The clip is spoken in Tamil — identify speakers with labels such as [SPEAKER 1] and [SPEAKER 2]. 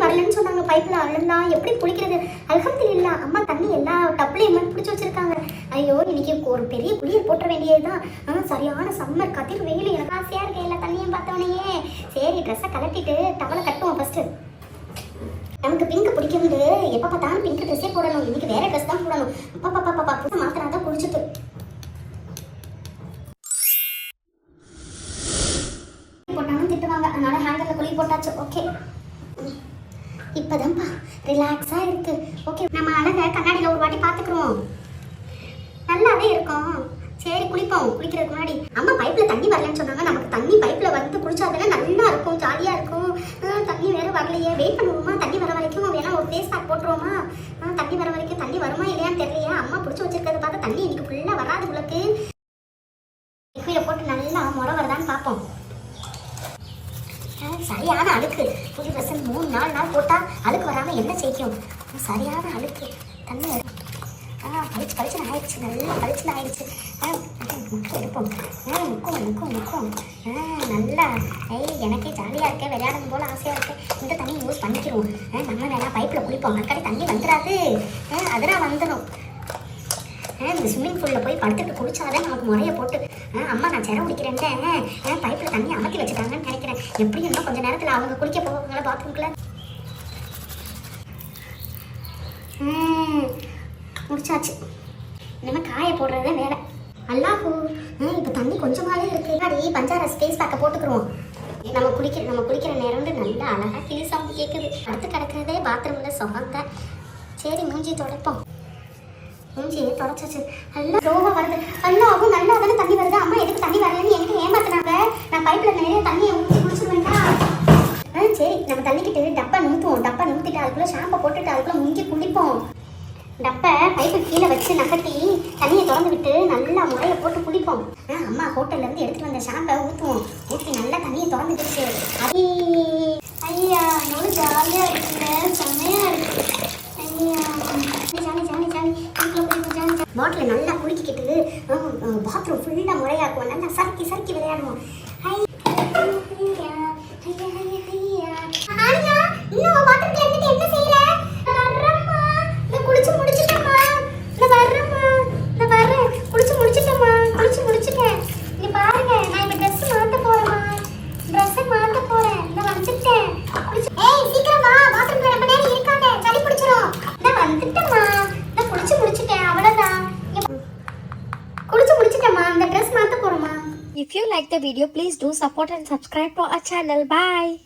[SPEAKER 1] வரலன்னு சொன்னாங்க. பைப்பில் அழலாம் எப்படி குளிக்கிறது? அல்ஹம்துலில்லாஹ் அம்மா தண்ணி எல்லா டப்லையும் பிடிச்சி வச்சிருக்காங்க. ஐயோ இன்னைக்கு ஒரு பெரிய குளியல் போட்ட வேண்டியதுதான். சரியான சம்மர் கதிர் வெயில். எனக்கு ஆசையாக இருக்கு எல்லா தண்ணியும் பார்த்தவனையே. சரி ட்ரெஸ்ஸை கலட்டிட்டு டவலை கட்டுவோம் ஃபஸ்ட்டு. நமக்கு பிங்க் பிடிக்கும்னு எப்போ பார்த்தாலும் பிங்க் ட்ரெஸ்ஸே போடணும். இன்னைக்கு வேற ட்ரெஸ் தான் போடணும். அப்பா பாப்பா புதுசு மாத்தினா தான் குடிச்சிட்டு போட்டாலும் திட்டுவாங்க. அதனால ஹேங்கரில் குழி போட்டாச்சு. ஓகே இப்போதான்ப்பா ரிலாக்ஸாக இருக்கு. ஓகே நம்ம அழகை கண்ணாடியில் ஒரு வாட்டி பார்த்துக்குறோம். நல்லாவே இருக்கும். சரி குளிப்போம். குளிக்கிறதுக்கு முன்னாடி அம்மா பைப்பில் தண்ணி வரலன்னு சொன்னாங்க. நமக்கு தண்ணி பைப்பில் வந்து குளிச்சாதானே நல்லா இருக்கும், ஜாலியாக இருக்கும். தண்ணி வேற வரலையே, வெயிட் பண்ணுவோமா? தண்ணி வர வரைக்கும் வேணா ஒரு ஃபேஸ் பேக் போட்டுருவோமா? தண்ணி வர வரைக்கும் தண்ணி வருமா இல்லையான்னு தெரியலையா? அம்மா பிடிச்சி வச்சிருக்கிறத பார்த்தா தண்ணி இன்னைக்கு ஃபுல்லாக வராது உங்களுக்கு. லிக்விடை போட்டு நல்லா முறை வருதான்னு பார்ப்போம். சரியான அழுக்கு. புது ட்ரெஸ் 3-4 நாள் போட்டால் அழுக்கு வராமல் என்ன செய்யும்? சரியான அழுக்கு. தண்ணி பளிச்சுன்னு ஆயிடுச்சு. நல்லா பளிச்சுன்னு ஆயிடுச்சு. எடுப்போம். முக்கும் நல்லா. எனக்கே ஜாலியாக இருக்கேன், விளையாடும் போல் ஆசையாக இருக்கேன். இந்த தண்ணி யூஸ் பண்ணிக்கிறோம். நம்ம வேணா பைப்பில் குளிப்போம். அக்கடி தண்ணி வந்துடாது. அதெல்லாம் வந்துடும். இந்த ஸ்விம்மிங் பூலில் போய் படுத்துட்டு குளிச்சாதான் நமக்கு முறையை போட்டு அம்மா நான் செர குடிக்கிறேன்ட்டு பைப்பில் தண்ணி அமர்த்தி வச்சுட்டாங்கன்னு நினைக்கிறேன். எப்படி இன்னும் கொஞ்சம் நேரத்தில் அவங்க குளிக்க போவாங்களா பாத்ரூம்குள்ள. முடிச்சாச்சு. இனிமேல் காய போடுறதே வேலை. அல்லாஹூ இப்போ தண்ணி கொஞ்சமாலே இருக்கு. அடி பஞ்சார ஸ்பேஸ் பேக்கை போட்டுக்கிறோம். நம்ம குளிக்கிற நேரம் நல்லா அழகாக கிளி சவுண்டு கேட்குது. அடுத்து கிடக்கிறதே பாத்ரூமில் சொகங்க. சரி மூஞ்சி துடைப்போம். மூஞ்சியே தொடச்சாச்சு. நல்லா ரோவாக வருது. அல்லாவும் நல்லா தானே தண்ணி வருது. அம்மா எதுக்கு தண்ணி வரலன்னு என்கிட்ட ஏமாத்தினாங்க. நான் பைப்பில் நிறைய தண்ணியை ஊற்றி குளிச்சுருவேண்டா. சரி நம்ம தண்ணிக்கிட்டு டப்பை நூற்றுவோம். டப்பை நூற்றிட்டு அதுக்குள்ளே ஷாம்பை போட்டுட்டு அதுக்குள்ளே முங்கி குளிப்போம். டப்பை பைப்பு கீழே வச்சு நகர்த்தி தண்ணியை திறந்து விட்டு நல்லா முறையை போட்டு குளிப்போம். அம்மா ஹோட்டல்லேருந்து எடுத்துகிட்டு வந்த ஷாம்பை ஊற்றுவோம். ஊற்றி நல்லா தண்ணியை திறந்துடுச்சு. ஐயா எவ்வளோ ஜாலியாக இருக்குங்க, செம்மையாக இருக்கு. ஐயா பாட்டில் நல்லா குளிக்கிட்டு பாத்ரூம் ஃபுல்லாக முறையாக்குவோம். நல்லா சறுக்கி விளையாடுவோம்.
[SPEAKER 2] If you like the video, please do support and subscribe to our channel. Bye.